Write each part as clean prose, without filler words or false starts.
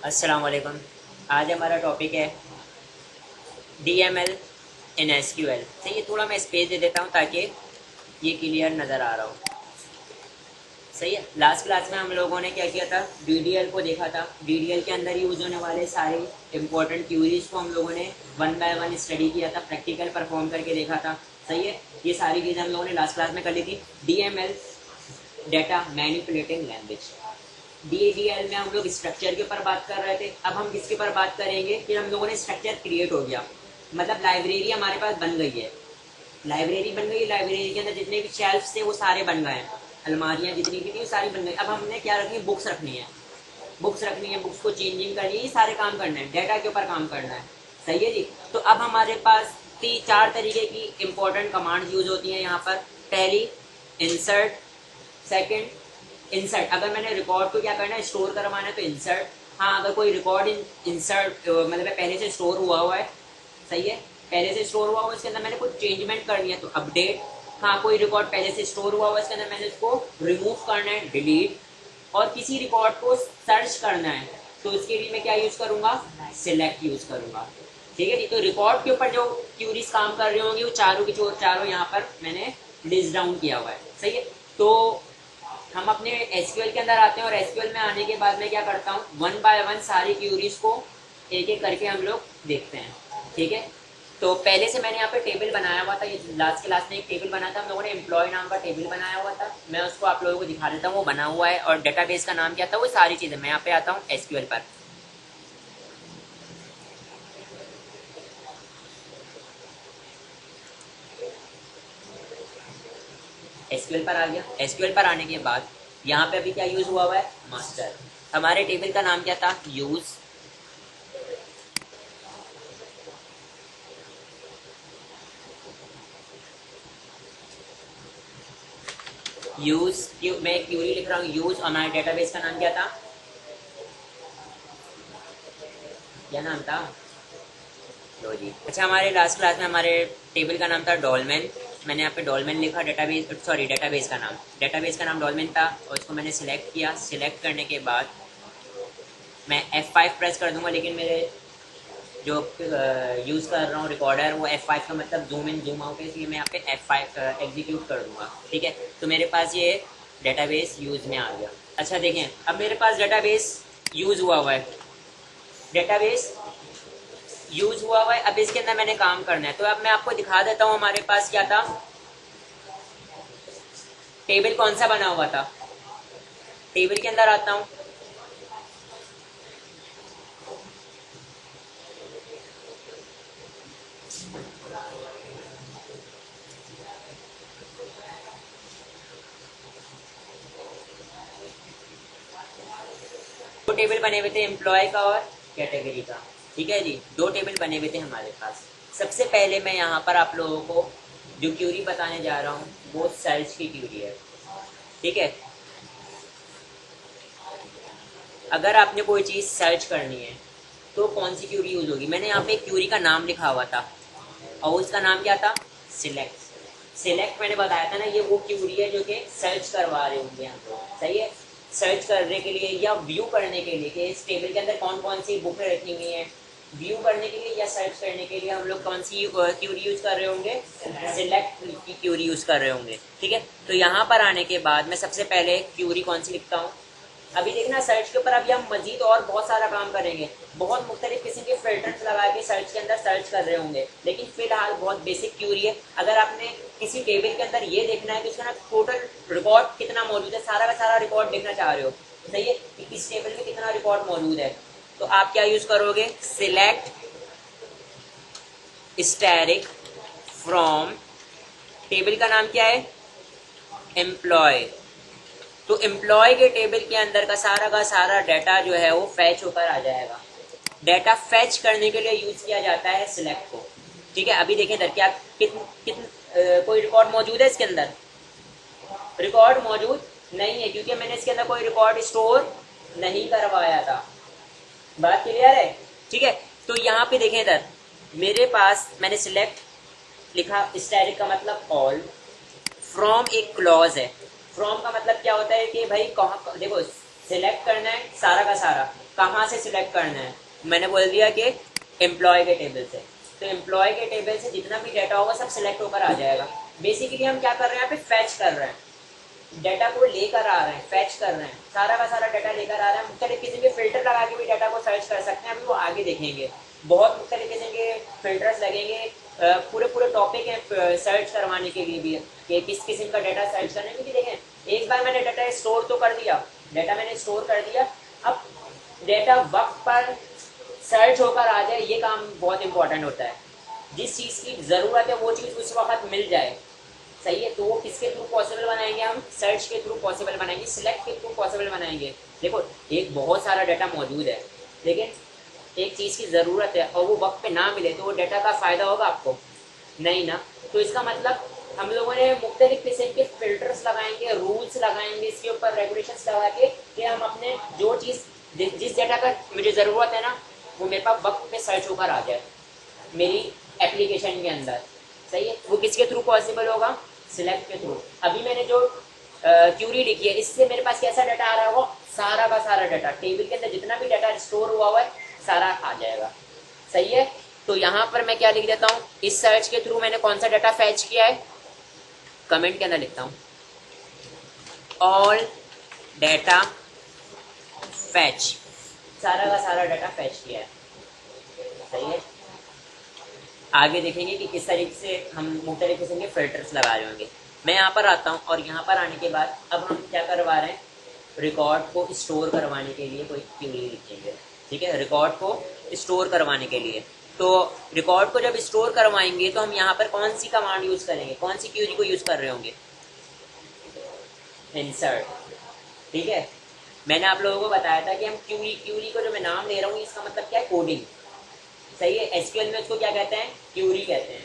अस्सलाम वालेकुम। आज हमारा टॉपिक है DML इन SQL। सही है, थोड़ा मैं स्पेस दे देता हूँ ताकि ये क्लियर नज़र आ रहा हो। सही है। लास्ट क्लास में हम लोगों ने क्या किया था, DDL को देखा था। DDL के अंदर यूज होने वाले सारे इंपॉर्टेंट क्यूरीज को हम लोगों ने वन बाय वन स्टडी किया था, प्रैक्टिकल परफॉर्म करके देखा था। सही है, ये सारी चीज़ें हम लोगों ने लास्ट क्लास में कर ली थी। DML, data manipulating language. DDL में हम लोग स्ट्रक्चर के ऊपर बात कर रहे थे। अब हम किसके ऊपर बात करेंगे कि हम लोगों ने स्ट्रक्चर क्रिएट हो गया, मतलब लाइब्रेरी हमारे पास बन गई है। लाइब्रेरी बन गई, लाइब्रेरी के अंदर जितने भी शेल्फ थे वो सारे बन गए हैं, अलमारियाँ जितनी भी थी वो सारी बन गई। अब हमने क्या रखनी है, बुक्स रखनी है। बुक्स रखनी है, बुक्स को चेंजिंग करनी है, ये सारे काम करना है, डाटा के ऊपर काम करना है। सही है जी। तो अब हमारे पास 4 तरीके की इंपॉर्टेंट कमांड यूज होती हैं यहाँ पर। पहली इंसर्ट, सेकंड इंसर्ट। अगर मैंने रिकॉर्ड को क्या करना है, स्टोर करवाना है तो इंसर्ट। हाँ, अगर कोई रिकॉर्ड इंसर्ट मतलब पहले से स्टोर हुआ है, सही है, पहले से स्टोर हुआ इसके अंदर मैंने कुछ चेंजमेंट करनी है तो अपडेट। हाँ, कोई रिकॉर्ड पहले से स्टोर हुआ इसके अंदर मैंने इसको रिमूव करना है, डिलीट। और किसी रिकॉर्ड को सर्च करना है तो इसके लिए मैं क्या यूज करूंगा, सिलेक्ट यूज करूंगा। ठीक है जी। तो रिकॉर्ड के ऊपर जो क्यूरीज काम कर रही होंगी वो चारों की चारों यहाँ पर मैंने लिस्ट डाउन किया हुआ है। सही है। तो हम अपने एसक्यूएल के अंदर आते हैं और एसक्यूएल में आने के बाद मैं क्या करता हूँ, वन बाय वन सारी क्यूरीज को एक एक करके हम लोग देखते हैं। ठीक है। तो पहले से मैंने यहाँ पे टेबल बनाया हुआ था, ये लास्ट क्लास में एक टेबल बना था हम लोगों ने, एम्प्लॉय नाम का टेबल बनाया हुआ था। मैं उसको आप लोगों को दिखा देता हूँ, वो बना हुआ है। और डेटाबेस का नाम क्या था, वो सारी चीज़ें। मैं यहाँ पे आता हूँ एसक्यूएल पर। एसक्यूएल पर आ गया। एसक्यूएल पर आने के बाद यहाँ पे अभी क्या यूज हुआ है, मास्टर। हमारे टेबल का नाम क्या था, यूज। मैं क्यूरी लिख रहा हूँ, यूज। और हमारे डेटाबेस का नाम क्या था, क्या नाम था, लो जी। अच्छा, हमारे लास्ट क्लास में हमारे टेबल का नाम था डॉलमेन। मैंने यहाँ पे डॉलमेन लिखा, डेटाबेस का नाम, डॉलमेन था। और इसको मैंने सिलेक्ट किया। सिलेक्ट करने के बाद मैं F5 प्रेस कर दूंगा, लेकिन मेरे जो यूज़ कर रहा हूँ रिकॉर्डर, वो F5 का मतलब जूम इन जूम आउट है, इसलिए मैं यहाँ पे F5 एग्जीक्यूट कर दूंगा। ठीक है। तो मेरे पास ये डेटाबेस यूज में आ गया। अच्छा देखें, अब मेरे पास डेटाबेस यूज हुआ है, डेटाबेस यूज हुआ है। अब इसके अंदर मैंने काम करना है, तो अब मैं आपको दिखा देता हूँ हमारे पास क्या था, टेबल कौन सा बना हुआ था। टेबल के अंदर आता हूँ। दो टेबल बने हुए थे, एम्प्लॉय का और कैटेगरी का। ठीक है जी, दो टेबल बने हुए थे हमारे पास। सबसे पहले मैं यहाँ पर आप लोगों को जो क्यूरी बताने जा रहा हूँ वो सर्च की क्यूरी है। ठीक है। अगर आपने कोई चीज़ सर्च करनी है तो कौन सी क्यूरी यूज होगी, मैंने यहाँ पे एक क्यूरी का नाम लिखा हुआ था और उसका नाम क्या था, सिलेक्ट। सिलेक्ट मैंने बताया था ना, ये वो क्यूरी है जो कि सर्च करवा रहे होंगे हम लोग। सही है। सर्च करने के लिए या व्यू करने के लिए कि इस टेबल के अंदर कौन कौन सी बुकें रखी हुई हैं, व्यू करने के लिए या सर्च करने के लिए हम लोग कौन सी क्यूरी यूज कर रहे होंगे, सिलेक्ट की क्यूरी यूज कर रहे होंगे। ठीक है। तो यहाँ पर आने के बाद मैं सबसे पहले क्यूरी कौन सी लिखता हूँ, अभी देखना सर्च के ऊपर अभी हम मजीद और बहुत सारा काम करेंगे, बहुत मुख्तलिफ किस्म के फिल्टर्स लगा के सर्च के अंदर सर्च कर रहे होंगे, लेकिन फिलहाल बहुत बेसिक क्यूरी है। अगर आपने किसी टेबल के अंदर ये देखना है कि उसका ना टोटल रिकॉर्ड कितना मौजूद है, सारा का सारा रिकॉर्ड देखना चाह रहे हो, सही है, कि किस टेबल में कितना रिकॉर्ड मौजूद है, तो आप क्या यूज करोगे, सिलेक्ट स्टैटिक फ्रॉम, टेबल का नाम क्या है, एम्प्लॉय। तो एम्प्लॉय के टेबल के अंदर का सारा डाटा जो है वो फैच होकर आ जाएगा। डाटा फैच करने के लिए यूज किया जाता है सिलेक्ट को। ठीक है। अभी देखें इधर क्या कोई रिकॉर्ड मौजूद है इसके अंदर, रिकॉर्ड मौजूद नहीं है क्योंकि मैंने इसके अंदर कोई रिकॉर्ड स्टोर नहीं करवाया था। बात क्लियर है। ठीक है। तो यहाँ पे देखें इधर मेरे पास मैंने सिलेक्ट लिखा, स्टैटिक का मतलब ऑल, फ्रॉम एक क्लॉज है। फ्रॉम का मतलब क्या होता है कि भाई कहाँ, देखो सिलेक्ट करना है सारा का सारा, कहाँ से सिलेक्ट करना है, मैंने बोल दिया कि एम्प्लॉय के टेबल से। तो एम्प्लॉय के टेबल से जितना भी डाटा होगा सब सिलेक्ट होकर आ जाएगा। बेसिकली हम क्या कर रहे हैं, यहाँ पे फैच कर रहे हैं, डाटा को लेकर आ रहे हैं, फैच कर रहे हैं, सारा का सारा डाटा लेकर आ रहे हैं। मुख्तलिफ किस्म के फिल्टर लगा के भी डाटा को सर्च कर सकते हैं, अभी वो आगे देखेंगे। बहुत मुख्तलिफ किस्म के फिल्टर्स लगेंगे, पूरे पूरे टॉपिक हैं सर्च करवाने के लिए भी कि किस किस्म का डाटा सर्च करने, क्योंकि देखें एक बार मैंने डाटा स्टोर तो कर दिया, डाटा मैंने स्टोर कर दिया, अब डाटा वक्त पर सर्च होकर आ जाए, ये काम बहुत इंपॉर्टेंट होता है। जिस चीज़ की ज़रूरत है वो चीज़ उस वक्त मिल जाए, सही है। तो वो किसके थ्रू पॉसिबल बनाएंगे, हम सर्च के थ्रू पॉसिबल बनाएंगे, सिलेक्ट के थ्रू पॉसिबल बनाएंगे। देखो एक बहुत सारा डाटा मौजूद है, लेकिन एक चीज़ की ज़रूरत है और वो वक्त पे ना मिले तो वो डाटा का फ़ायदा होगा आपको, नहीं ना। तो इसका मतलब हम लोगों ने मुख्तलिफ किस्म के फिल्टर्स लगाएंगे, रूल्स लगाएंगे, इसके ऊपर रेगुलेशंस लगा के कि हम अपने जो चीज़ जिस डाटा का मुझे ज़रूरत है ना, वो मेरे पास वक्त पे सर्च होकर आ जाए मेरी एप्लीकेशन के अंदर, सही है। वो किसके थ्रू पॉसिबल होगा, सिलेक्ट के थ्रू। अभी मैंने जो क्यूरी लिखी है, इससे मेरे पास कैसा डाटा आ रहा है, वो सारा का सारा डाटा टेबल के अंदर जितना भी डाटा स्टोर हुआ है सारा आ जाएगा, सही है। तो यहाँ पर मैं क्या लिख देता हूँ, इस सर्च के थ्रू मैंने कौन सा डाटा फैच किया है, कमेंट के अंदर लिखता हूँ ऑल डाटा फैच, सारा का सारा डाटा फैच किया है, सही है। आगे देखेंगे कि किस तरीके से हम मुख्तलिफ किस्म के फिल्टर्स लगा रहे होंगे। मैं यहाँ पर आता हूँ और यहाँ पर आने के बाद अब हम क्या करवा रहे हैं, रिकॉर्ड को स्टोर करवाने के लिए कोई क्यूरी लिखेंगे, ठीक है। रिकॉर्ड को स्टोर करवाने के लिए, तो रिकॉर्ड को जब स्टोर करवाएंगे तो हम यहाँ पर कौन सी कमांड यूज़ करेंगे, कौन सी क्यूरी को यूज़ कर रहे होंगे, इंसर्ट, ठीक है। मैंने आप लोगों को बताया था कि हम क्यूरी को जो मैं नाम ले रहा हूँ इसका मतलब क्या है, कोडिंग, सही है। एसक्यूएल में उसको क्या कहते हैं, क्यूरी कहते हैं,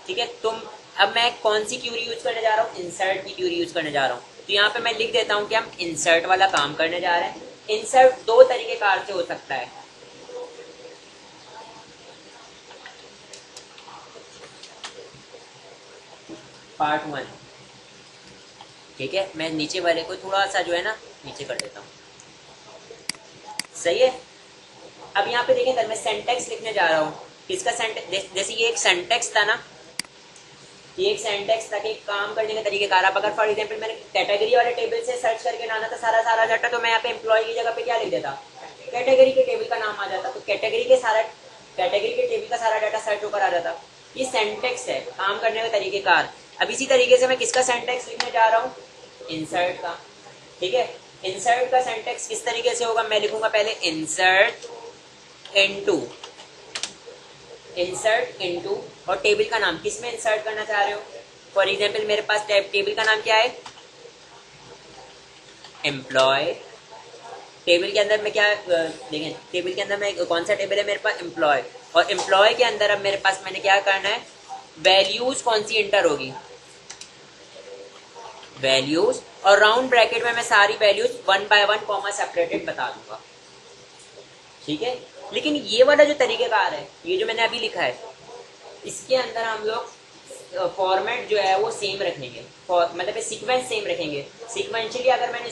ठीक है। तुम अब मैं कौन सी क्यूरी यूज करने जा रहा हूँ, इंसर्ट की क्यूरी यूज करने जा रहा हूँ। तो यहाँ पे मैं लिख देता हूँ कि हम इंसर्ट वाला काम करने जा रहे हैं। इंसर्ट दो तरीके कार से हो सकता है, पार्ट 1, ठीक है। मैं नीचे वाले को थोड़ा सा जो है ना नीचे कर देता हूँ, सही है। अब यहाँ पे देखें, मैं सेंटेक्स लिखने जा रहा हूँ, किसका सेंटेक्स, जैसे ये एक सेंटेक्स था ना, ये एक सेंटेक्स था कि काम करने के तरीके कार। अगर फॉर एग्जांपल मैंने कैटेगरी वाले टेबल से सर्च करके लाना था सारा सारा डाटा, तो मैं यहाँ पे एम्प्लॉय की जगह पे क्या लिख देता, कैटेगरी के टेबल का नाम आ जाता, तो कैटेगरी के टेबल का सारा डाटा सर्च होकर आ जाता। ये सेंटेक्स है, काम करने के तरीके कार। अब इसी तरीके से मैं किसका सेंटेक्स लिखने जा रहा हूँ, इंसर्ट का, ठीक है। इंसर्ट का सेंटेक्स किस तरीके से होगा, मैं लिखूंगा पहले इंसर्ट इनटू और टेबल का नाम किस में इंसर्ट करना चाह रहे हो। फॉर एग्जांपल मेरे पास टेबल का नाम क्या है, एम्प्लॉय। टेबल के अंदर मैं क्या देखें, टेबल के अंदर मैं कौन सा टेबल है मेरे पास, एम्प्लॉय। और एम्प्लॉय के अंदर अब मेरे पास मैंने क्या करना है, वैल्यूज कौन सी इंटर होगी, वैल्यूज, और राउंड ब्रैकेट में मैं सारी वैल्यूज 1 by 1 कॉमा सेपरेटेड बता दूंगा, ठीक है। लेकिन ये वाला जो तरीकेकार है, ये जो मैंने अभी लिखा है, इसके अंदर हम लोग फॉर्मेट जो है वो सेम रखेंगे, मतलब सीक्वेंस सेम रखेंगे। सीक्वेंशियली अगर मैंने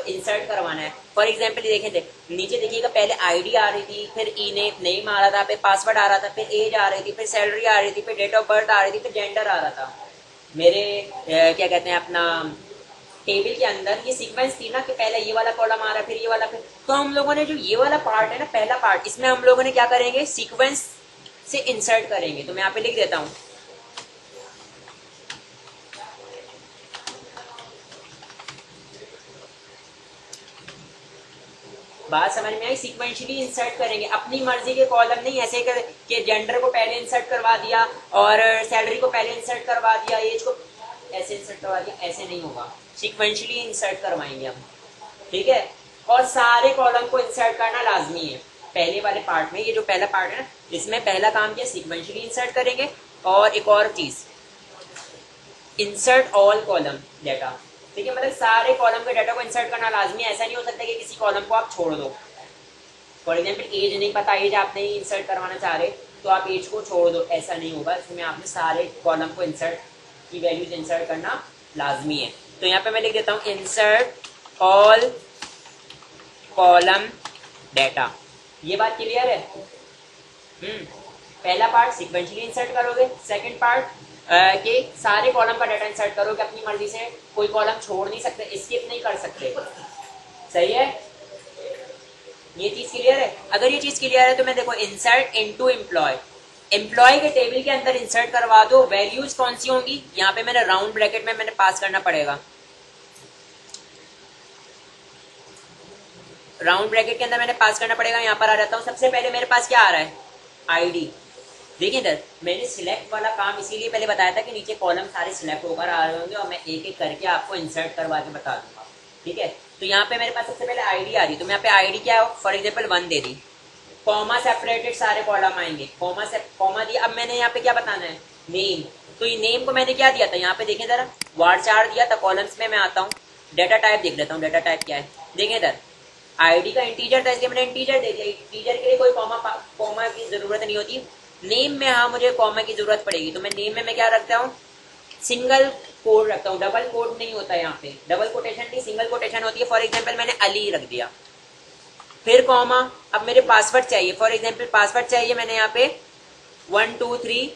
इंसर्ट करवाना है, फॉर एग्जांपल देखें नीचे देखिएगा, पहले आईडी आ रही थी, फिर नेम आ रहा था, फिर पासवर्ड आ रहा था, फिर एज आ रही थी, फिर सैलरी आ रही थी, फिर डेट ऑफ बर्थ आ रही थी, फिर जेंडर आ रहा था। मेरे क्या कहते हैं अपना टेबल के अंदर ये सीक्वेंस थी ना कि पहले ये वाला कॉलम आ रहा है, फिर ये वाला, फिर तो हम लोगों ने जो ये वाला पार्ट है ना, पहला पार्ट, इसमें हम लोगों ने क्या करेंगे, सीक्वेंस से इंसर्ट करेंगे। तो मैं यहाँ पे लिख देता हूँ, बात समझ में आई, सीक्वेंशियली इंसर्ट करेंगे, अपनी मर्जी के कॉलम नहीं ऐसे कि जेंडर को पहले इंसर्ट करवा दिया और सैलरी को पहले इंसर्ट करवा दिया, एज को ऐसे इंसर्ट करवा दिया, ऐसे नहीं होगा। सीक्वेंशियली इंसर्ट करवाएंगे हम, ठीक है। और सारे कॉलम को इंसर्ट करना लाजमी है। पहले वाले पार्ट में, ये जो पहला पार्ट है ना, इसमें पहला काम किया सीक्वेंशियली इंसर्ट करेंगे। और एक और चीज, इंसर्ट ऑल कॉलम डाटा, ठीक है। मतलब सारे कॉलम के डाटा को इंसर्ट करना लाजमी है। ऐसा नहीं हो सकता कि किसी कॉलम को आप छोड़ दो। फॉर एग्जाम्पल एज नहीं पता, एज आप नहीं इंसर्ट करवाना चाह रहे तो आप एज को छोड़ दो, ऐसा नहीं होगा। इसमें आपने सारे कॉलम को इंसर्ट की वैल्यूज इंसर्ट करना लाजमी है। तो यहाँ पे मैं लिख देता हूँ इंसर्ट ऑल कॉलम डाटा। ये बात क्लियर है? पहला पार्ट सिक्वेंशली इंसर्ट करोगे, सेकंड पार्ट के सारे कॉलम का डाटा इंसर्ट करोगे अपनी मर्जी से, कोई कॉलम छोड़ नहीं सकते, स्किप नहीं कर सकते। सही है? ये चीज क्लियर है? अगर ये चीज क्लियर है तो मैं देखो इंसर्ट इनटू एम्प्लॉय, एम्प्लॉय के टेबल के अंदर इंसर्ट करवा दो। वैल्यूज कौन सी होंगी? यहाँ पे मैंने राउंड ब्रैकेट में मैंने पास करना पड़ेगा, राउंड ब्रैकेट के अंदर मैंने पास करना पड़ेगा। यहाँ पर आ जाता हूँ, सबसे पहले मेरे पास क्या आ रहा है? आईडी। देखिए इधर मैंने सिलेक्ट वाला काम इसीलिए पहले बताया था कि नीचे कॉलम सारे सिलेक्ट होकर आ रहे होंगे और मैं एक एक करके आपको इंसर्ट करवा के बता दूंगा। ठीक है, तो यहाँ पे मेरे पास सबसे पहले आईडी आ रही, तो मैं यहाँ पे आईडी क्या है, for example 1 they the, comma separated सारे कॉलम आएंगे, कॉमा दिया। अब मैंने यहाँ पे क्या बताना है? नेम। तो ये नेम को मैंने क्या दिया था? यहाँ पे देखें जरा, varchar दिया था। कॉलम्स में मैं आता हूँ, डाटा टाइप देख लेता हूँ, डाटा टाइप क्या है। देखें इधर आईडी का इंटीजर था, इसलिए मैंने इंटीजर दे दिया। इंटीजर के लिए कोई कॉमा की जरूरत नहीं होती। नेम में हाँ मुझे कॉमा की जरूरत पड़ेगी, तो मैं नेम में मैं क्या रखता हूँ? सिंगल कोड रखता हूँ, डबल कोड नहीं होता है यहाँ पे, डबल कोटेशन नहीं, सिंगल कोटेशन होती है। फॉर एग्जाम्पल मैंने अली रख दिया, फिर कॉमा। अब मेरे पासवर्ड चाहिए, फॉर एग्जाम्पल पासवर्ड चाहिए, मैंने यहाँ पे 1 2 3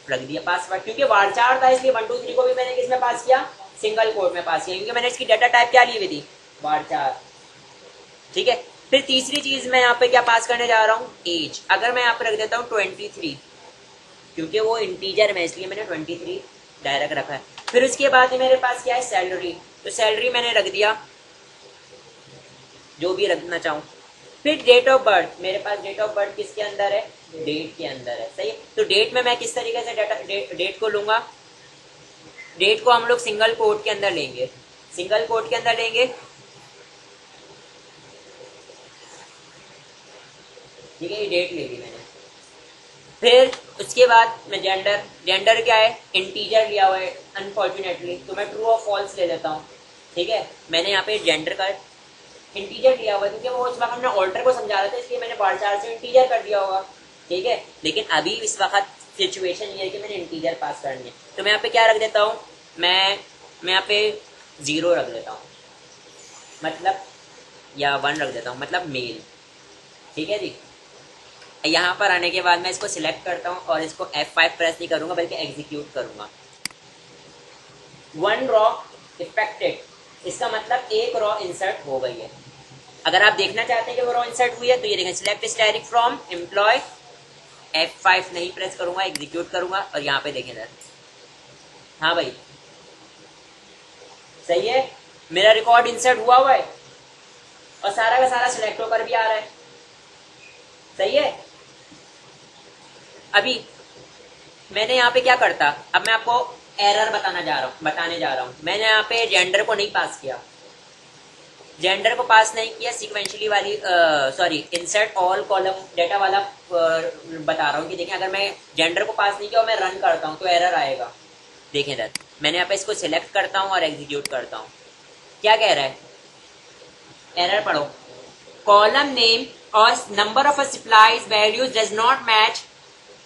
रख दिया पासवर्ड, क्योंकि varchar था इसलिए 1 2 3 को भी मैंने किस में पास किया? सिंगल कोड में पास किया, क्योंकि मैंने इसकी डाटा टाइप क्या ली हुई थी? varchar। ठीक है, फिर तीसरी चीज मैं यहाँ पे क्या पास करने जा रहा हूँ? एज। अगर मैं यहाँ पे रख देता हूँ 23, क्योंकि वो इंटीजर में इसलिए मैंने 23 डायरेक्ट रखा है। फिर उसके बाद मेरे पास क्या है? सैलरी। तो सैलरी मैंने रख दिया जो भी रखना चाहूँ। फिर डेट ऑफ बर्थ, मेरे पास डेट ऑफ बर्थ किसके अंदर है? डेट के अंदर है। सही है, तो डेट में मैं किस तरीके से डाटा डेट को लूंगा? डेट को हम लोग सिंगल कोट के अंदर लेंगे, सिंगल कोट के अंदर लेंगे। ठीक है, ये डेट ले ली मैंने। फिर उसके बाद मैं जेंडर, जेंडर क्या है? इंटीजर लिया हुआ है अनफॉर्चुनेटली, तो मैं ट्रू और फॉल्स ले लेता हूँ। ठीक है, मैंने यहाँ पे जेंडर का इंटीजर लिया हुआ है, क्योंकि वो उस वक्त हमने ऑल्टर को समझा रहा था, इसलिए मैंने varchar से इंटीजर कर दिया होगा। ठीक है, लेकिन अभी इस वक्त सिचुएशन ये है कि मैंने इंटीजर पास करनी है, तो मैं यहाँ पे क्या रख देता हूँ? मैं यहाँ पे 0 रख देता हूँ, मतलब, या 1 रख देता हूँ, मतलब मेल। ठीक है जी, यहाँ पर आने के बाद मैं इसको सिलेक्ट करता हूँ और इसको F5 प्रेस नहीं करूंगा बल्कि एग्जीक्यूट करूंगा। 1 रॉ इफेक्टेड, इसका मतलब एक रॉ इंसर्ट हो गई है। अगर आप देखना चाहते हैं कि वो रॉ इंसर्ट हुई है तो ये देखें, select static from employ, F5 नहीं प्रेस करूंगा, एग्जीक्यूट करूंगा और यहाँ पे देखें इधर, हाँ भाई सही है, मेरा रिकॉर्ड इंसर्ट हुआ है और सारा का सारा सिलेक्ट होकर भी आ रहा है। सही है, अभी मैंने यहाँ पे क्या करता, अब मैं आपको एरर बताने जा रहा हूँ। मैंने यहाँ पे जेंडर को नहीं पास किया, जेंडर को पास नहीं किया, सीक्वेंशली वाली sorry insert all column data वाला बता रहा हूँ कि देखें अगर मैं जेंडर को पास नहीं किया और मैं रन करता हूँ तो एरर आएगा। देखें इधर मैंने यहाँ पे इसको सिलेक्ट करता हूँ और एग्जीक्यूट करता हूँ, क्या कह रहा है? एरर पढ़ो, कॉलम नेम और number of supplies values does not match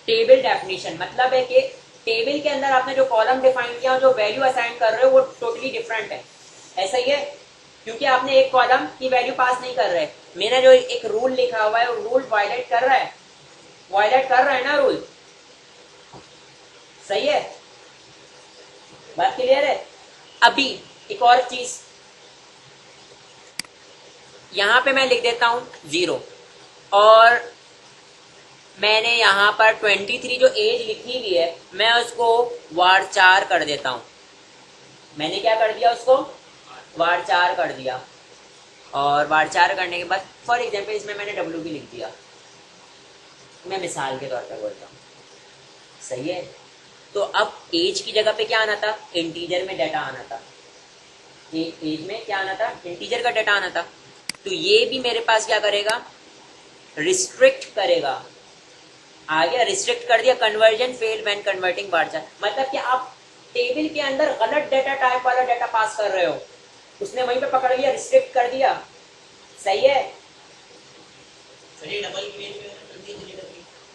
table definition. मतलब है कि टेबल के अंदर आपने जो कॉलम डिफाइन किया, जो वैल्यू असाइन कर रहे हो वो टोटली डिफरेंट है। ऐसा ही है, क्योंकि आपने एक कॉलम की वैल्यू पास नहीं कर रहे। मैंने जो एक रूल लिखा हुआ है वो रूल वायलेट कर रहा है, वायलेट कर रहा है ना रूल। सही है, बात क्लियर है? अभी एक और चीज यहां पे मैं लिख देता हूं 0 और मैंने यहां पर 23 जो एज लिखी हुई है मैं उसको varchar कर देता हूं। मैंने क्या कर दिया? उसको varchar कर दिया। और varchar करने के बाद फॉर एग्जाम्पल इसमें मैंने W भी लिख दिया, मैं मिसाल के तौर पर बोलता हूँ। सही है, तो अब एज की जगह पे क्या आना था? इंटीजर में डाटा आना था। एज में क्या आना था? इंटीजर का डाटा आना था। तो ये भी मेरे पास क्या करेगा? रिस्ट्रिक्ट करेगा। आ गया, रिस्ट्रिक्ट कर दिया। Conversion failed when converting varchar, मतलब कि आप टेबल के अंदर गलत डाटा टाइप वाला डाटा पास कर रहे हो, उसने वहीं पे पकड़ लिया, रिस्ट्रिक्ट कर दिया। सही है,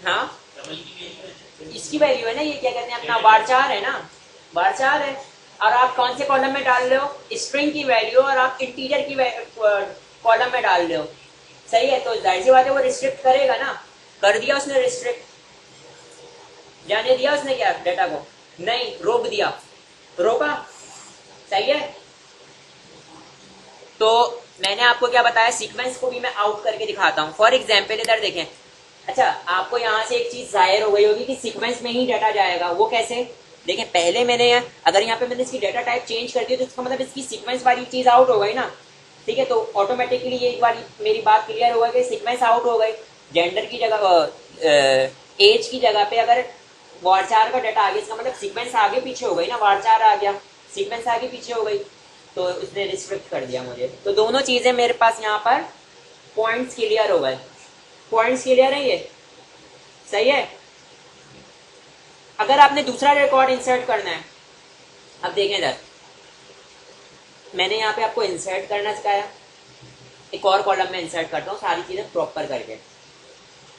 हाँ इसकी वैल्यू है ना, ये क्या कहते हैं अपना varchar है ना, varchar है। और आप कौन से कॉलम में डाल रहे हो? स्ट्रिंग की वैल्यू, और आप इंटीजर की कॉलम में डाल रहे हो। सही है, तो जाहिर सी बात है वो रिस्ट्रिक्ट करेगा ना। कर दिया उसने रिस्ट्रिक्ट, जाने दिया उसने क्या डेटा को? नहीं, रोक दिया, रोका। सही है, तो मैंने आपको क्या बताया, सीक्वेंस को भी मैं आउट करके दिखाता हूँ। फॉर एग्जाम्पल इधर देखें, अच्छा आपको यहाँ से एक चीज जाहिर हो गई होगी कि सीक्वेंस में ही डाटा जाएगा, वो कैसे? देखें, पहले मैंने अगर यहाँ पे मैंने इसकी डाटा टाइप चेंज कर दी तो इसका मतलब इसकी सीक्वेंस वाली चीज आउट हो गई ना। ठीक है, तो ऑटोमेटिकली ये एक बार मेरी बात क्लियर हो गई कि सीक्वेंस आउट हो गई। जेंडर की जगह, एज की जगह पे अगर वारचार का डाटा आ गया, इसका मतलब सीक्वेंस आगे पीछे हो गई ना, वारचार आ गया, सीक्वेंस आगे पीछे हो गई, तो उसने रिस्ट्रिक्ट कर दिया मुझे। तो दोनों चीजें मेरे पास यहाँ पर पॉइंट्स क्लियर हो गए। पॉइंट्स क्लियर है, ये सही है। अगर आपने दूसरा रिकॉर्ड इंसर्ट करना है, अब देखें इधर, मैंने यहाँ पे आपको इंसर्ट करना सिखाया, एक और कॉलम में इंसर्ट करता हूँ सारी चीजें प्रॉपर करके।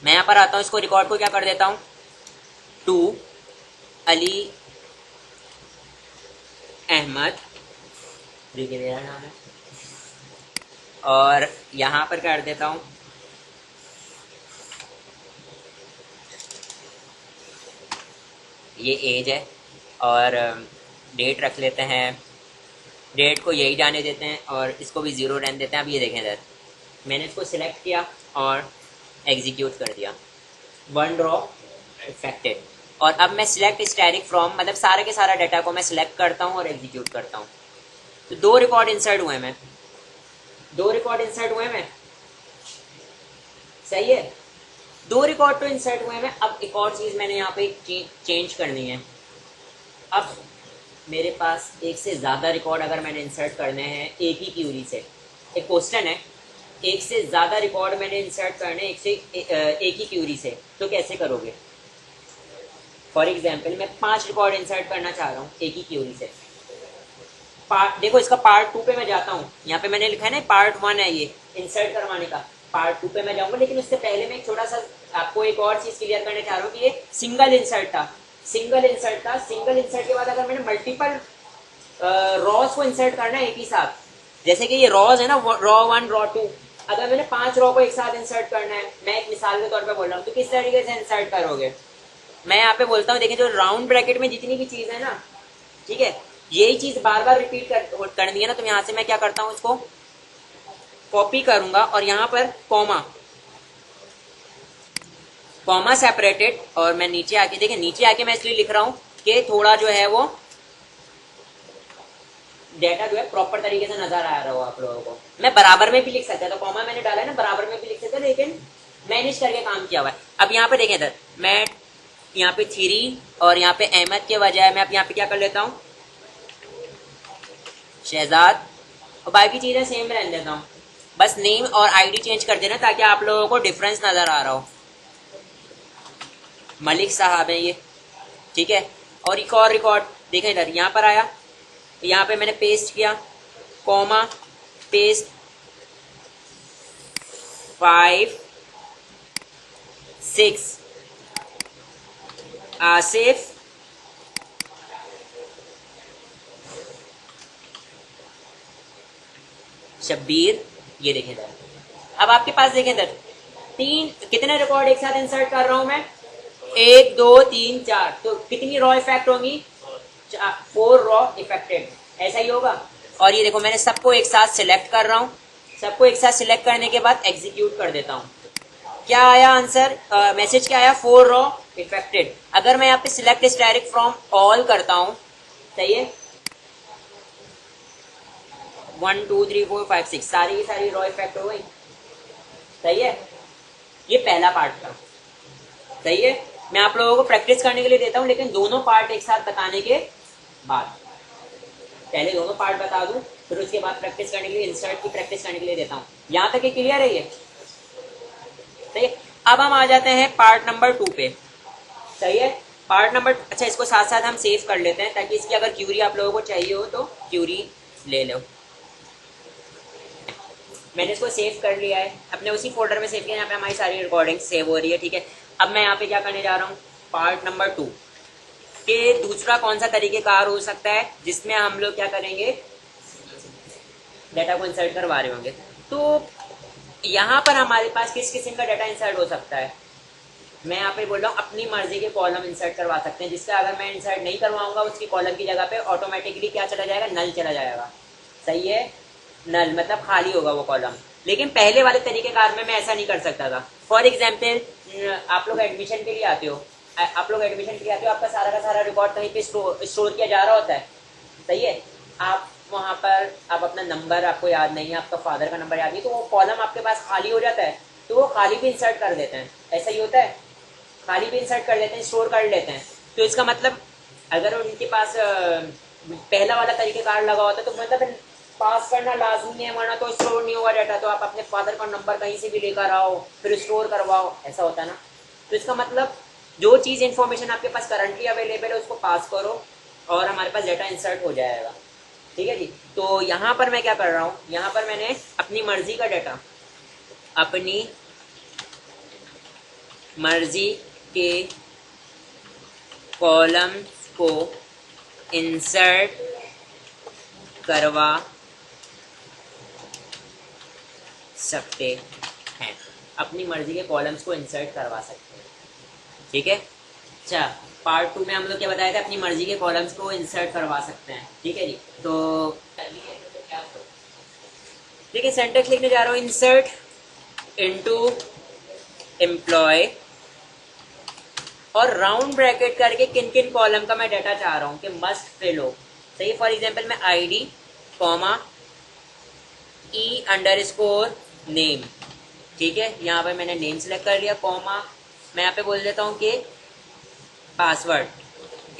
मैं यहाँ पर आता हूँ, इसको रिकॉर्ड को क्या कर देता हूँ, टू अली अहमद, देखिए मेरा नाम है, और यहाँ पर कर देता हूँ ये एज है, और डेट रख लेते हैं, डेट को यही जाने देते हैं, और इसको भी 0 रहने देते हैं। अब ये देखें इधर, मैंने इसको सिलेक्ट किया और एग्जीक्यूट कर दिया, वन रॉ इफेक्टेड। और अब मैं सिलेक्ट स्टैटिक फ्रॉम, मतलब सारे के सारा डाटा को मैं सिलेक्ट करता हूँ और एग्जीक्यूट करता हूँ। तो 2 रिकॉर्ड इंसर्ट हुए मैं, 2 रिकॉर्ड इंसर्ट हुए मैं, सही है, 2 रिकॉर्ड तो इंसर्ट हुए मैं। अब एक और चीज मैंने यहाँ पे चेंज करनी है। अब मेरे पास एक से ज्यादा रिकॉर्ड अगर मैंने इंसर्ट करने हैं एक ही क्यूरी से, एक क्वेश्चन है, एक से ज्यादा रिकॉर्ड मैंने इंसर्ट करने एक ही क्यूरी से, तो कैसे करोगे? फॉर एग्जाम्पल मैं 5 रिकॉर्ड इंसर्ट करना चाह रहा हूँ एक ही क्यूरी से। देखो इसका पार्ट 2 पे मैं जाता हूँ, यहाँ पे मैंने लिखा है ना पार्ट 1 है ये इंसर्ट करवाने का, पार्ट 2 पे मैं जाऊंगा। लेकिन उससे पहले मैं एक छोटा सा आपको एक और चीज क्लियर करना चाह रहा हूँ कि ये सिंगल इंसर्ट था, सिंगल इंसर्ट था। सिंगल इंसर्ट के बाद अगर मैंने मल्टीपल रॉज को इंसर्ट करना है एक ही साथ, जैसे कि ये रॉज है ना, रॉ 1 रॉ 2, अगर मैंने 5 रॉ को एक साथ इंसर्ट करना है, मैं एक मिसाल के तौर पे बोल रहा हूँ, तो किस तरीके से इंसर्ट करोगे? मैं यहाँ पे बोलता हूँ, देखिए जो राउंड ब्रैकेट में जितनी भी चीज है ना, ठीक है, यही चीज बार बार रिपीट करनी है ना, तो यहाँ से मैं क्या करता हूँ, इसको कॉपी करूंगा और यहाँ पर कॉमा सेपरेटेड, और मैं नीचे आके, देखिए नीचे आके मैं इसलिए लिख रहा हूँ कि थोड़ा जो है वो डेटा जो है प्रॉपर तरीके से नजर आ रहा हो आप लोगों को। मैं बराबर में भी लिख सकता है, तो कॉमा मैंने डाला है ना, बराबर में भी लिख सकता है, लेकिन मैनेज करके काम किया हुआ है। अब यहाँ पे देखें इधर, मैं यहाँ पे 3 और यहाँ पे अहमद के बजाय मैं अब यहाँ पे क्या कर लेता हूँ, शहजाद, और बाकी चीजें सेम रहने देता हूँ, बस नेम और आईडी चेंज कर देना ताकि आप लोगों को डिफरेंस नजर आ रहा हो। मलिक साहब है ये, ठीक है। और एक और रिकॉर्ड देखें इधर, यहाँ पर आया, यहाँ पे मैंने पेस्ट किया, कॉमा पेस्ट 5 6 आसिफ शब्बीर, ये देखें इधर। अब आपके पास देखें इधर, 3 कितने रिकॉर्ड एक साथ इंसर्ट कर रहा हूं मैं, 1 2 3 4, तो कितनी रॉ इफेक्ट होंगी, 4 रॉ इफेक्टेड, ऐसा ही होगा। और ये देखो मैंने सबको एक साथ सिलेक्ट कर रहा हूँ, सबको एक साथ सिलेक्ट करने के बाद एग्जीक्यूट कर देता हूँ। क्या आया आंसर, मैसेज क्या आया, 4 रॉ इफेक्टेड। अगर मैं यहाँ पे सिलेक्ट स्टैटिक फ्रॉम ऑल करता हूँ, सही है, 1 2 3 4 5 6 सारी की सारी रॉ इफेक्ट हो गई, सही है। ये पहला पार्ट था, सही है। मैं आप लोगों को प्रैक्टिस करने के लिए देता हूँ, लेकिन दोनों पार्ट एक साथ बताने के बाद, पहले दोनों पार्ट बता दूं, फिर उसके बाद प्रैक्टिस करने के लिए, इंसर्ट की प्रैक्टिस करने के लिए देता हूँ। यहाँ तक ये क्लियर है, ये सही है। अब हम आ जाते हैं पार्ट नंबर 2 पे, सही है। पार्ट नंबर, अच्छा इसको साथ साथ हम सेव कर लेते हैं ताकि इसकी अगर क्यूरी आप लोगों को चाहिए हो तो क्यूरी ले लो। मैंने इसको सेव कर लिया है, अपने उसी फोल्डर में सेव किया, यहाँ पे हमारी सारी रिकॉर्डिंग सेव हो रही है, ठीक है। अब मैं यहाँ पे क्या करने जा रहा हूँ, पार्ट नंबर 2 के दूसरा कौन सा तरीकेकार हो सकता है जिसमें हम लोग क्या करेंगे, डाटा को इंसर्ट करवा रहे होंगे। तो यहाँ पर हमारे पास किस किस्म का डाटा इंसर्ट हो सकता है, मैं यहाँ पे बोल रहा हूँ अपनी मर्जी के कॉलम इंसर्ट करवा सकते हैं, जिसका अगर मैं इंसर्ट नहीं करवाऊंगा उसकी कॉलम की जगह पे ऑटोमेटिकली क्या चला जाएगा, नल चला जाएगा। सही है, नल मतलब खाली होगा वो कॉलम। लेकिन पहले वाले तरीके कार में मैं ऐसा नहीं कर सकता था। फॉर एग्जाम्पल आप लोग एडमिशन के लिए आते हो, आपका सारा का सारा रिकॉर्ड कहीं पे स्टोर किया जा रहा होता है। सही है, आप वहाँ पर आप अपना नंबर आपको याद नहीं है, आपका फादर का नंबर याद नहीं, तो वो कॉलम आपके पास खाली हो जाता है, तो वो खाली भी इंसर्ट कर देते हैं। ऐसा ही होता है, खाली भी इंसर्ट कर लेते हैं, स्टोर कर लेते हैं। तो इसका मतलब अगर उनके पास पहला वाला तरीकेकार लगा होता है तो मतलब पास करना लाजमी है, वरना तो स्टोर नहीं होगा डाटा। तो आप अपने फादर का नंबर कहीं से भी लेकर आओ फिर स्टोर करवाओ, ऐसा होता है ना। तो इसका मतलब जो चीज़ इन्फॉर्मेशन आपके पास करंटली अवेलेबल है उसको पास करो और हमारे पास डाटा इंसर्ट हो जाएगा। ठीक है जी। तो यहाँ पर मैं क्या कर रहा हूँ, यहाँ पर मैंने अपनी मर्जी का डाटा, अपनी मर्जी के कॉलम को इंसर्ट करवा सकते हैं, अपनी मर्जी के कॉलम्स को इंसर्ट करवा सकते हैं। ठीक है, अच्छा पार्ट 2 में हम लोग क्या बताया था, अपनी मर्जी के कॉलम्स को इंसर्ट करवा सकते हैं। ठीक है जी। तो देखिए सेंटेक्स लिखने जा रहा हूँ, इंसर्ट इनटू एम्प्लॉय और राउंड ब्रैकेट करके किन किन कॉलम का मैं डाटा चाह रहा हूँ कि मस्ट फिल हो। सही, फॉर एग्जाम्पल मैं ID comma E underscore name, ठीक है, यहाँ पर मैंने नेम सेलेक्ट कर लिया, कॉमा मैं यहाँ पे बोल देता हूँ कि पासवर्ड,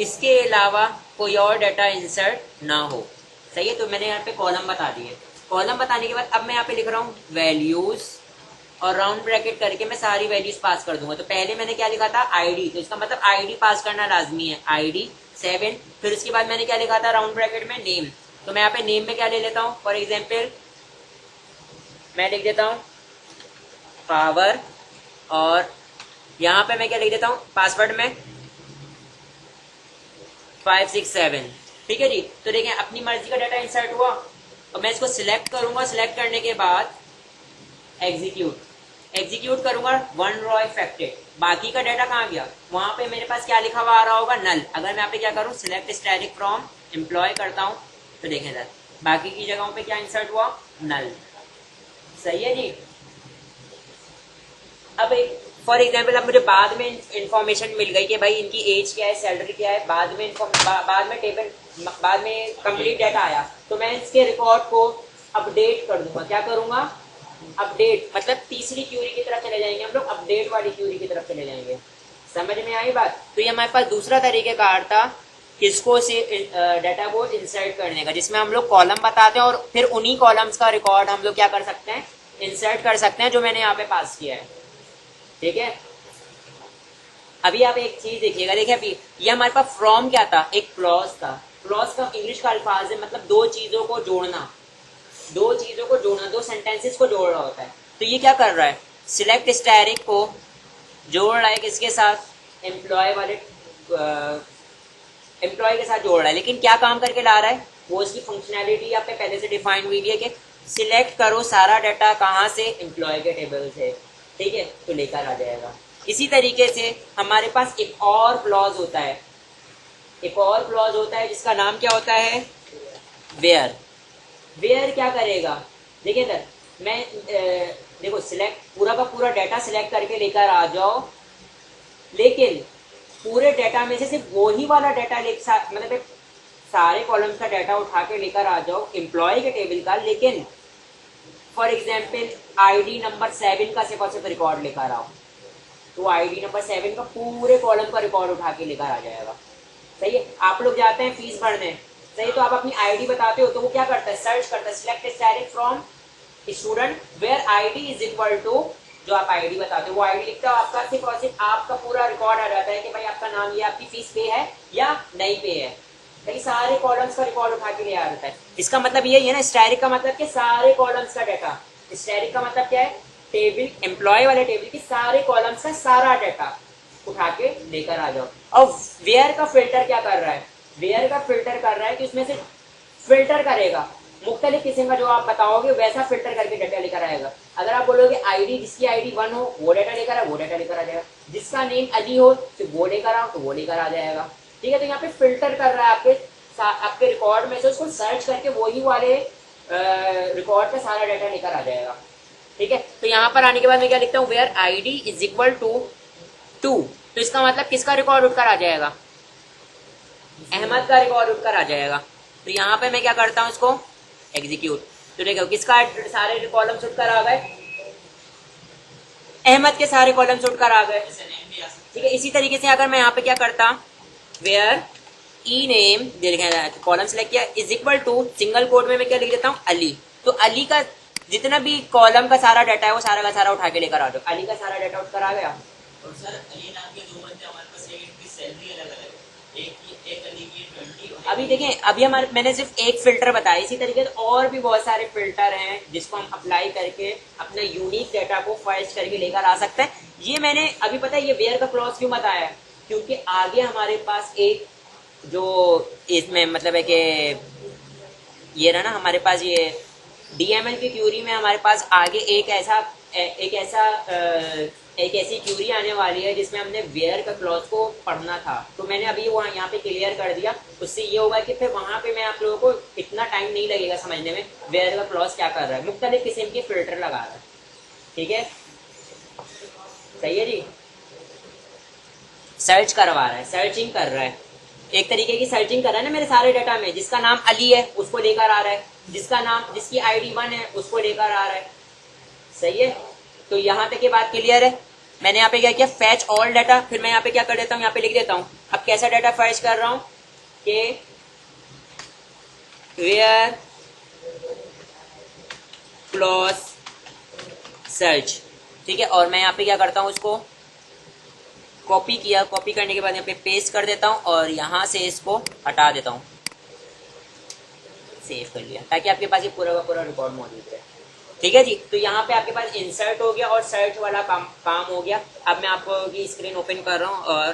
इसके अलावा कोई और डाटा इंसर्ट ना हो। सही है, तो मैंने यहाँ पे कॉलम बता दिए। कॉलम बताने के बाद अब मैं यहाँ पे लिख रहा हूँ वैल्यूज और राउंड ब्रैकेट करके मैं सारी वैल्यूज पास कर दूंगा। तो पहले मैंने क्या लिखा था ID, तो इसका मतलब ID पास करना लाजमी है, ID 7। फिर उसके बाद मैंने क्या लिखा था राउंड ब्रैकेट में, नेम। तो मैं यहाँ पे नेम में क्या ले लेता हूँ, फॉर एग्जाम्पल मैं लिख देता हूँ पावर, और यहाँ पे मैं क्या लिख देता हूँ पासवर्ड में 567। ठीक है जी। तो देखें अपनी मर्जी का डाटा इंसर्ट हुआ और मैं इसको सिलेक्ट करूंगा, सिलेक्ट करने के बाद एग्जीक्यूट करूंगा, वन रॉ इफेक्टेड। बाकी का डाटा कहाँ गया, वहां पे मेरे पास क्या लिखा हुआ आ रहा होगा, नल। अगर मैं यहाँ पे क्या करूँ, सिलेक्ट स्टैटिक फ्रॉम एम्प्लॉय करता हूँ, तो देखें सर बाकी की जगहों पे क्या इंसर्ट हुआ, नल। सही है जी। अब एक फॉर एग्जाम्पल अब मुझे बाद में इंफॉर्मेशन मिल गई कि भाई इनकी एज क्या है, सैलरी क्या है, बाद में कंप्लीट डाटा आया, तो मैं इसके रिकॉर्ड को अपडेट कर दूंगा। क्या करूंगा, अपडेट, मतलब तीसरी क्यूरी की तरफ चले जाएंगे हम लोग, अपडेट वाली क्यूरी की तरफ चले जाएंगे। समझ में आई बात। तो ये हमारे पास दूसरा तरीकेकार था किसको से डाटा को इंसर्ट करने का, जिसमें हम लोग कॉलम बताते हैं और फिर उन्हीं कॉलम्स का रिकॉर्ड हम लोग क्या कर सकते हैं, इंसर्ट कर सकते हैं, जो मैंने यहाँ पे पास किया है। ठीक है, अभी आप एक चीज देखिएगा, देखिए अभी ये हमारे पास फ्रॉम क्या था, एक क्लॉज था। क्लॉज का इंग्लिश का अल्फाज है, मतलब दो चीजों को जोड़ना, दो सेंटेंसेस को जोड़ रहा होता है। तो ये क्या कर रहा है, सिलेक्ट स्टैटिक को जोड़ रहा है किसके साथ, एम्प्लॉय वाले एम्प्लॉय के साथ जोड़ रहा है। लेकिन क्या काम करके ला रहा है, वो इसकी फंक्शनैलिटी यहाँ पे पहले से डिफाइन हुई है कि सिलेक्ट करो सारा डाटा कहाँ से, एम्प्लॉय के टेबल से। ठीक है, तो लेकर आ जाएगा। इसी तरीके से हमारे पास एक और क्लॉज होता है, जिसका नाम क्या होता है, वेयर। वेयर क्या करेगा, देखिए सर मैं देखो सिलेक्ट पूरा का पूरा डाटा सिलेक्ट करके लेकर आ जाओ, लेकिन पूरे डाटा में से सिर्फ वही वाला डाटा मतलब सारे कॉलम्स का डाटा उठा के लेकर आ जाओ एम्प्लॉय के टेबल का, लेकिन फॉर एग्जाम्पल ID नंबर 7 का सिर्फ और सिर्फ रिकॉर्ड लेकर आओ, तो ID नंबर 7 का पूरे कॉलम का रिकॉर्ड उठा के लेकर आ जाएगा। सही है, आप लोग जाते हैं फीस भरने, सही, तो आप अपनी ID बताते हो तो वो क्या करता है, सर्च करता है, select static from student where ID is equal to, जो आप ID बताते हो वो ID लिखता है, आपका सिर्फ और सिर्फ आपका पूरा रिकॉर्ड आ जाता है कि भाई आपका नाम, ये आपकी फीस पे है या नहीं पे है। कई सारे कॉलम्स का रिकॉर्ड उठा के ले आ जाता है। इसका मतलब ये है ना, स्टैटिक का मतलब कि सारे कॉलम्स का डाटा, स्टैटिक का मतलब क्या है, टेबल, एम्प्लॉय वाले टेबल की सारे कॉलम्स का सारा डाटा उठा के लेकर आ जाओ। और वेयर का फिल्टर क्या कर रहा है, वेयर का फिल्टर कर रहा है कि उसमें से फिल्टर करेगा मुख्तलिफ किस्म का जो आप बताओगे वैसा फिल्टर करके डाटा लेकर आएगा। अगर आप बोलोगे आईडी, जिसकी आईडी 1 हो वो डाटा लेकर आए, वो डाटा लेकर आ जाएगा। जिसका नेम अली हो तो वो लेकर आओ, तो वो लेकर आ जाएगा। ठीक है, तो यहाँ पे फिल्टर कर रहा है आपके रिकॉर्ड में से, उसको सर्च करके वही वाले रिकॉर्ड का सारा डाटा लेकर आ जाएगा। ठीक है, तो यहाँ पर आने के बाद मैं क्या लिखता हूँ, where ID is equal to 2, तो इसका मतलब किसका रिकॉर्ड उठकर आ जाएगा, अहमद का रिकॉर्ड उठकर आ जाएगा। तो यहाँ पे मैं क्या करता हूँ, इसको एग्जीक्यूट, तो देखो किसका सारे कॉलम्स उठकर आ गए, अहमद के सारे कॉलम्स उठकर आ गए। ठीक है, इसी तरीके से अगर मैं यहाँ पे क्या करता, where E name column select किया is equal to single code में मैं क्या लिख देता हूँ, अली। तो अली का जितना भी कॉलम का सारा डाटा है वो सारा का सारा उठा के लेकर आ जाओ। अली का सारा डाटा उठकर आ गया। और सर अली नाम के दो बंदे हमारे पास, एक की सैलरी अलग अलग है, एक अली की 20। अभी देखें, अभी मैंने सिर्फ एक फिल्टर बताया, इसी तरीके से और भी बहुत सारे फिल्टर हैं जिसको हम अप्लाई करके अपने यूनिक डाटा को फर्स्ट करके लेकर आ सकते हैं। ये मैंने अभी पता है ये वेयर का क्लॉज क्यों बताया, क्योंकि आगे हमारे पास एक जो इसमें मतलब है कि ये रहा ना हमारे पास, ये डीएमएल की क्यूरी में हमारे पास आगे एक ऐसी क्यूरी आने वाली है जिसमें हमने वेयर का क्लॉज को पढ़ना था। तो मैंने अभी वहाँ यहाँ पे क्लियर कर दिया, उससे ये होगा कि फिर वहाँ पे मैं आप लोगों को इतना टाइम नहीं लगेगा समझने में वेयर का क्लॉज क्या कर रहा है, मुख्तलिफ किस्म के फिल्टर लगा रहा है। ठीक है, सही है जी, सर्च करवा रहा है, सर्चिंग कर रहा है, एक तरीके की सर्चिंग कर रहा है ना मेरे सारे डाटा में। जिसका नाम अली है उसको लेकर आ रहा है, जिसकी आईडी 1 है उसको लेकर आ रहा है। सही है, तो यहाँ तक की बात क्लियर है। मैंने यहाँ पे क्या किया, फैच ऑल डाटा, फिर मैं यहाँ पे क्या कर देता हूँ, यहाँ पे लिख देता हूँ अब कैसा डाटा फैच कर रहा हूँ कि वेयर क्लॉज सर्च। ठीक है, और मैं यहाँ पे क्या करता हूँ, उसको कॉपी किया, कॉपी करने के बाद यहाँ पे पेस्ट कर देता हूँ और यहाँ से इसको हटा देता हूँ, सेव कर लिया, ताकि आपके पास ये पूरा का पूरा रिकॉर्ड मौजूद है। ठीक है जी, तो यहाँ पे आपके पास इंसर्ट हो गया और सर्च वाला काम हो गया। अब मैं आपको की स्क्रीन ओपन कर रहा हूँ और